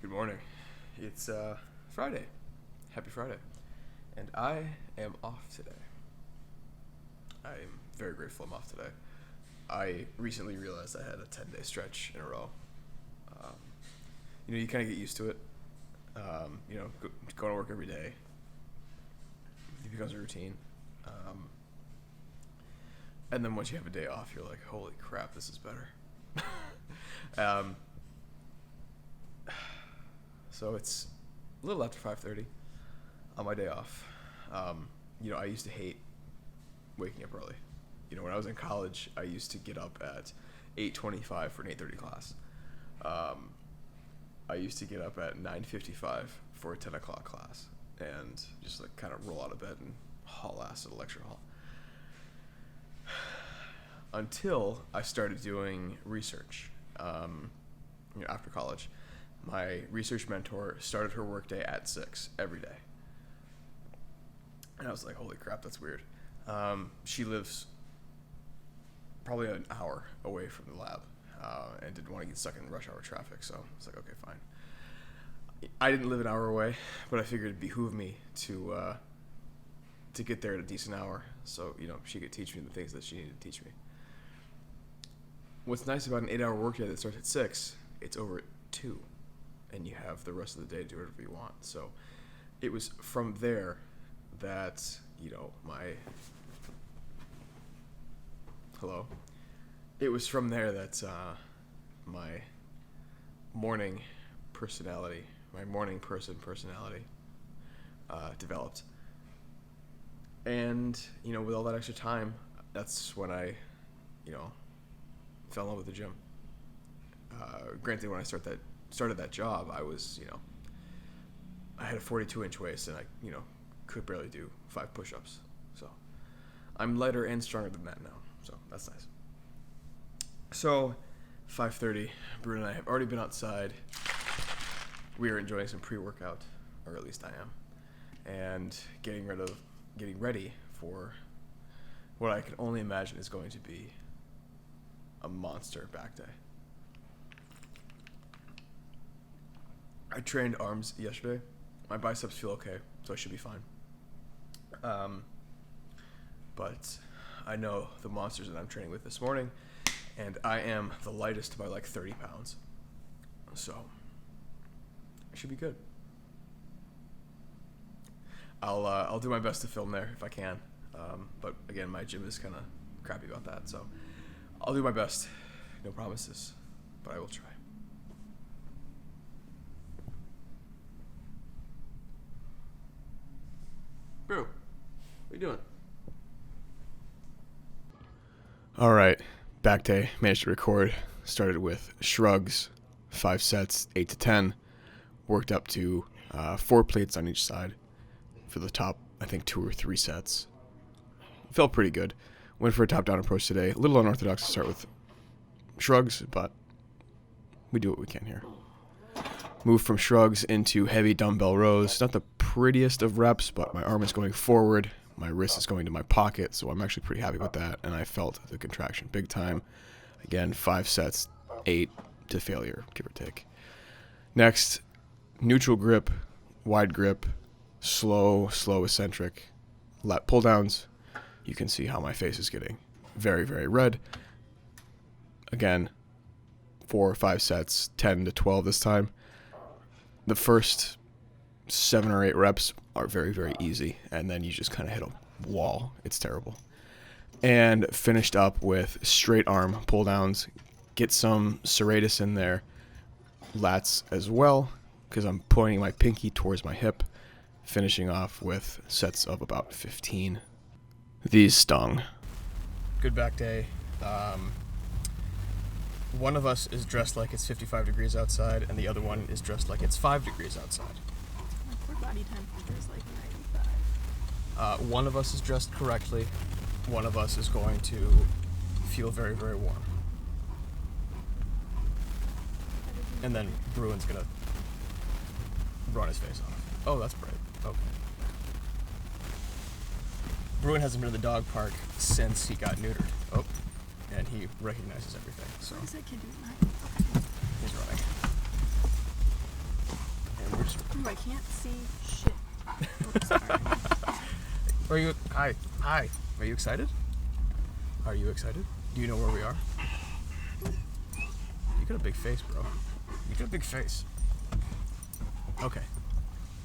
Good morning. It's Friday. Happy Friday. And I am off today. I am very grateful I'm off today. I recently realized I had a 10-day stretch in a row. You kind of get used to it. Going to work every day. It becomes a routine. And then once you have a day off, you're like, holy crap, this is better. So it's a little after 5:30 on my day off. I used to hate waking up early. When I was in college, I used to get up at 8:25 for an 8:30 class. I used to get up at 9:55 for a 10 o'clock class and just kind of roll out of bed and haul ass at a lecture hall. Until I started doing research after college. My research mentor started her workday at 6 every day. And I was like, holy crap, that's weird. She lives probably an hour away from the lab and didn't want to get stuck in rush hour traffic. So I was like, okay, fine. I didn't live an hour away, but I figured it'd behoove me to get there at a decent hour so, she could teach me the things that she needed to teach me. What's nice about an 8-hour workday that starts at 6, it's over at 2. And you have the rest of the day to do whatever you want. So it was from there that, It was from there that my morning personality, my morning person personality developed. And, with all that extra time, that's when I, fell in love with the gym. Granted, when I started that job, I was, I had a 42-inch waist and I, could barely do 5 push-ups. So I'm lighter and stronger than that now. So that's nice. So 5:30, Bruno and I have already been outside. We are enjoying some pre-workout, or at least I am, and getting ready for what I can only imagine is going to be a monster back day. I trained arms yesterday. My biceps feel okay, so I should be fine. But I know the monsters that I'm training with this morning, and I am the lightest by 30 pounds. So it should be good. I'll do my best to film there if I can. But again, my gym is kind of crappy about that, so I'll do my best. No promises, but I will try. Bro, what are you doing? All right, back day. Managed to record. Started with shrugs, 5 sets, 8 to 10. Worked up to 4 plates on each side for the top, I think 2 or 3 sets. Felt pretty good. Went for a top-down approach today. A little unorthodox to start with shrugs, but we do what we can here. Moved from shrugs into heavy dumbbell rows. Not the prettiest of reps, but my arm is going forward. My wrist is going to my pocket, so I'm actually pretty happy with that. And I felt the contraction big time. Again, 5 sets, 8 to failure, give or take. Next, neutral grip, wide grip, slow eccentric lat pull downs. You can see how my face is getting very, very red. Again, 4 or 5 sets, 10 to 12 this time. The first 7 or 8 reps are very, very easy, and then you just kind of hit a wall. It's terrible. And finished up with straight arm pull downs. Get some serratus in there. Lats as well, because I'm pointing my pinky towards my hip. Finishing off with sets of about 15. These stung. Good back day. One of us is dressed like it's 55 degrees outside, and the other one is dressed like it's 5 degrees outside. Our body temperature is 95. One of us is dressed correctly. One of us is going to feel very, very warm. And then Bruin's going to run his face off. Oh, that's bright. Okay. Bruin hasn't been to the dog park since he got neutered. Oh, and he recognizes everything. So What is that kid doing? Okay. he's running. Ooh, I can't see shit. Oh, sorry. Are you? Hi. Are you excited? Are you excited? Do you know where we are? You got a big face, bro. You got a big face. Okay.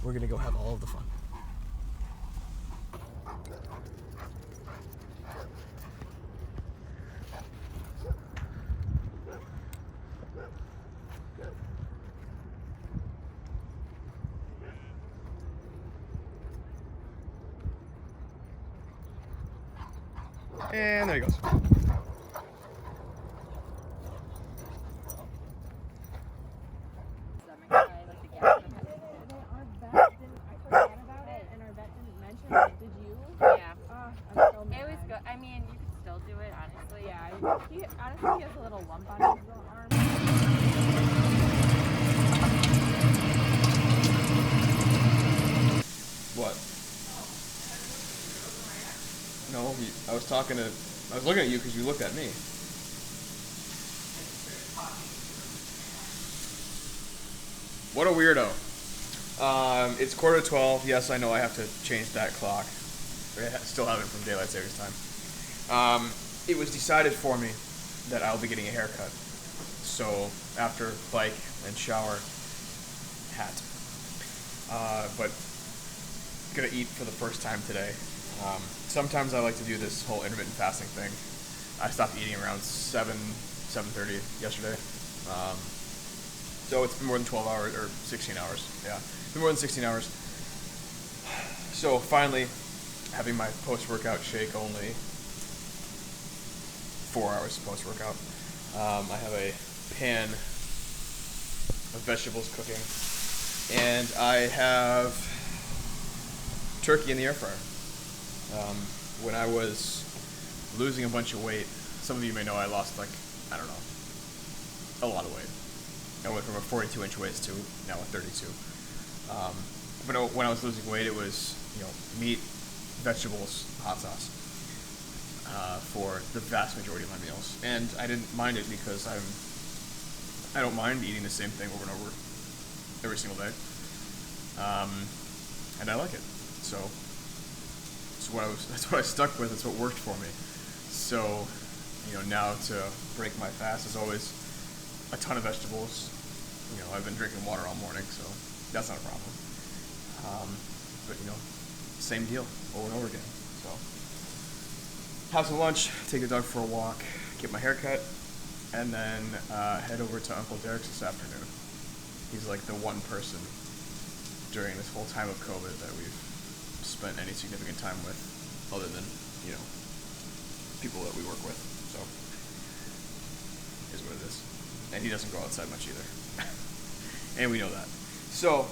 We're gonna go have all of the fun. And there he goes. Yeah. I'm so mad. It was good. I mean, you could still do it, honestly. Yeah, he honestly has a little lump on his arm. What? No, I was looking at you because you looked at me. What a weirdo. It's 11:45. Yes, I know I have to change that clock. I still have it from daylight savings time. It was decided for me that I'll be getting a haircut. So after bike and shower, hat. But gonna eat for the first time today. Sometimes I like to do this whole intermittent fasting thing. I stopped eating around 7:30 yesterday. So it's been more than 12 hours, or 16 hours. Yeah, it's been more than 16 hours. So finally, having my post-workout shake only. 4 hours post-workout. I have a pan of vegetables cooking. And I have turkey in the air fryer. When I was losing a bunch of weight, some of you may know I lost a lot of weight. I went from a 42-inch waist to now a 32. But when I was losing weight, it was meat, vegetables, hot sauce for the vast majority of my meals, and I didn't mind it because I don't mind eating the same thing over and over every single day, and I like it. So that's what I stuck with. That's what worked for me. So now to break my fast is always a ton of vegetables. I've been drinking water all morning, so that's not a problem. But same deal over and over again. So have some lunch, take the dog for a walk, get my hair cut, and then head over to Uncle Derek's this afternoon. He's like the one person during this whole time of COVID that we've spent any significant time with, other than people that we work with. So is what it is. And he doesn't go outside much either. And we know that. So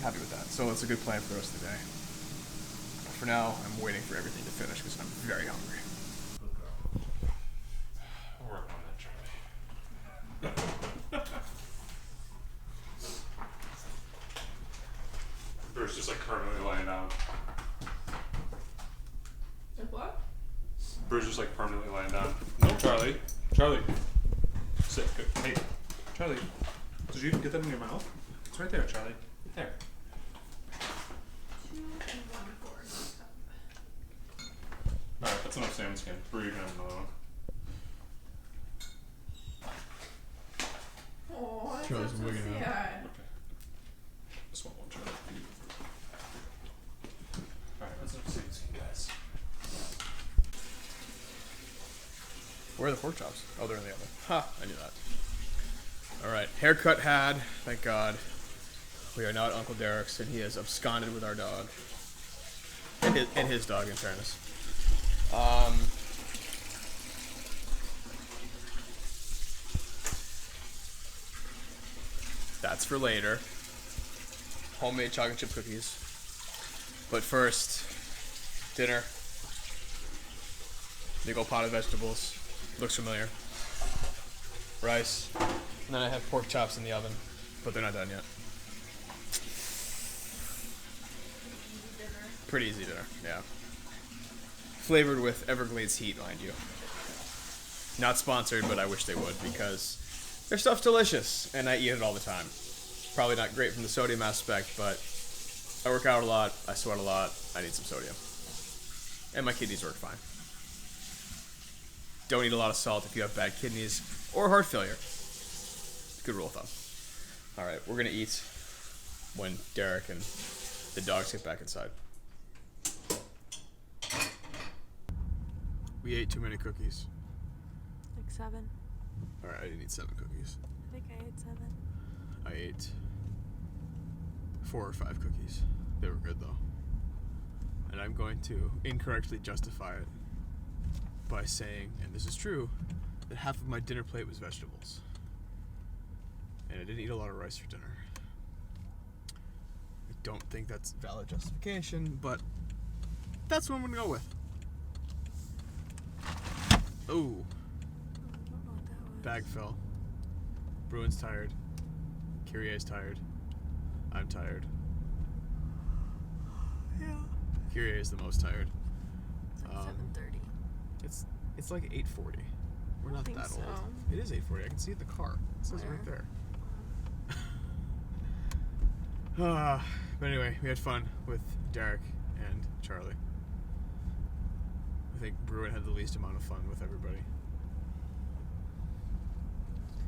happy with that. So it's a good plan for the rest of the day. But for now, I'm waiting for everything to finish because I'm very hungry. I'll work on that, Charlie. Bruce just permanently laying down. Like what? Bruce just permanently laying down. No, Charlie. Charlie. Sit. Good. Hey, Charlie. Did you even get that in your mouth? It's right there, Charlie. There. 2 and 1 4. Alright, that's enough salmon skin. Brew, you can have another one. Oh, that's Charlie's so wigging out. sad. Okay. Just want one, Charlie. Alright, that's enough salmon skin, guys. Where are the pork chops? Oh, they're in the oven. Ha! I knew that. All right, haircut had. Thank God. We are now at Uncle Derek's, and he has absconded with our dog, and his dog, in fairness. That's for later. Homemade chocolate chip cookies. But first, dinner. Big old pot of vegetables. Looks familiar. Rice. And then I have pork chops in the oven, but they're not done yet. Pretty easy dinner, yeah. Flavored with Everglades heat, mind you. Not sponsored, but I wish they would because their stuff's delicious, and I eat it all the time. Probably not great from the sodium aspect, but I work out a lot, I sweat a lot, I need some sodium. And my kidneys work fine. Don't eat a lot of salt if you have bad kidneys or heart failure. Good rule of thumb. Alright, we're gonna eat when Derek and the dogs get back inside. We ate too many cookies. Like 7. Alright, I didn't eat 7 cookies. I think I ate 7. I ate 4 or 5 cookies. They were good though. And I'm going to incorrectly justify it by saying, and this is true, that half of my dinner plate was vegetables. And I didn't eat a lot of rice for dinner. I don't think that's valid justification, but that's what I'm gonna go with. Oh, I don't know what that was. bag fell. Bruin's tired. Kyrie's tired. I'm tired. Yeah. Kyrie is the most tired. It's like 7:30. It's like 8:40. We're not think that so. old. It is 8:40. I can see it in the car. It says it right there. But anyway, we had fun with Derek and Charlie. I think Bruin had the least amount of fun with everybody.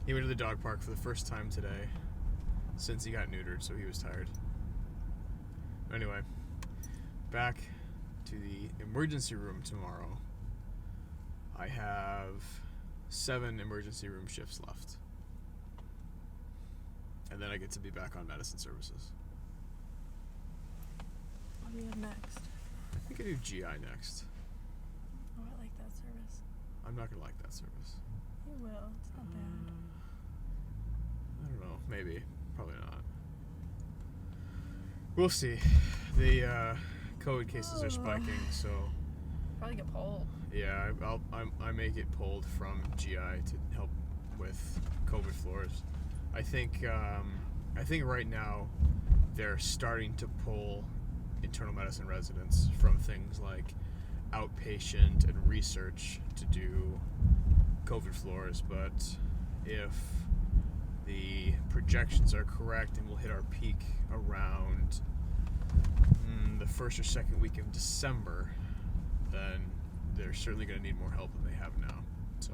He went to the dog park for the first time today since he got neutered, so he was tired. Anyway, back to the emergency room tomorrow. I have 7 emergency room shifts left. And then I get to be back on medicine services. What do you have next? I think I do GI next. Oh, I like that service. I'm not going to like that service. You will. It's not bad. I don't know. Maybe. Probably not. We'll see. The COVID cases are spiking, so Probably get pulled. yeah, I may get pulled from GI to help with COVID floors. I think right now they're starting to pull internal medicine residents from things like outpatient and research to do COVID floors, but if the projections are correct and we'll hit our peak around the first or second week of December, then they're certainly going to need more help than they have now. So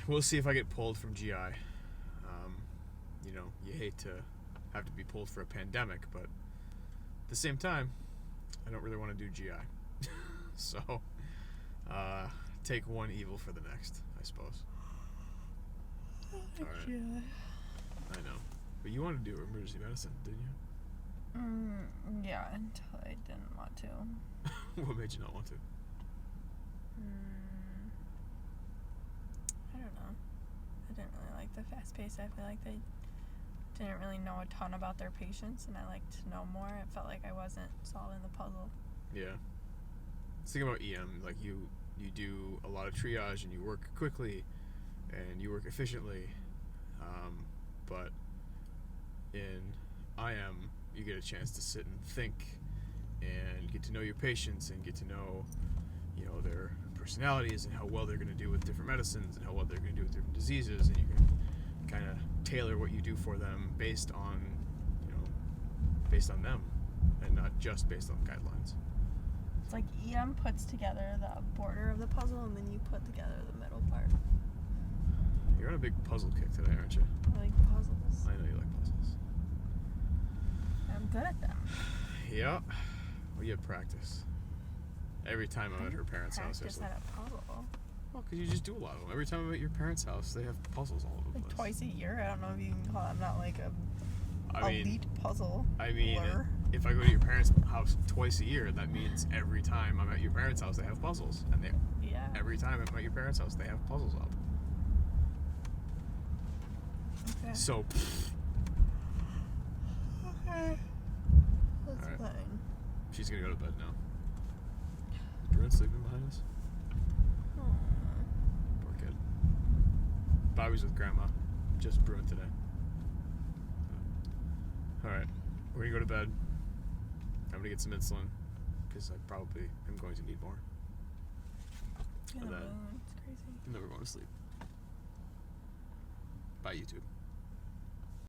we'll see if I get pulled from GI. You hate to have to be pulled for a pandemic, but at the same time, I don't really want to do GI. So take one evil for the next, I suppose. All right. Yeah. I know. But you wanted to do emergency medicine, didn't you? Yeah, until I didn't want to. What made you not want to? I don't know. I didn't really like the fast pace. I feel like they didn't really know a ton about their patients, and I liked to know more. It felt like I wasn't solving the puzzle. Yeah. Let's think about EM. Like you do a lot of triage and you work quickly and you work efficiently. But in IM, you get a chance to sit and think and get to know your patients and get to know, their personalities and how well they're going to do with different medicines and how well they're going to do with different diseases, and you can kind of tailor what you do for them based on them and not just based on guidelines. It's like EM puts together the border of the puzzle, and then you put together the middle part. You're on a big puzzle kick today, aren't you? I like puzzles. I know you like puzzles. I'm good at them. Yeah. Well, you have practice. Every time I'm at her parents' house, Practice there's at a puzzle. well, because you just do a lot of them. Every time I'm at your parents' house, they have puzzles all over the Like place. twice a year. I don't know if you can call it. I'm not like a I elite puzzle. mean, if I go to your parents' house twice a year, that means every time I'm at your parents' house, they have puzzles, and every time I'm at your parents' house, they have puzzles up. Okay. So, Okay. That's Alright. fine. she's gonna go to bed now. Is Bruin sleeping behind us? Poor kid. Bobby's with Grandma. Just Bruin today. Alright, we're gonna go to bed. I'm gonna get some insulin, because I probably am going to need more. Yeah, And then- it's crazy. And then we're going to sleep. Bye, YouTube.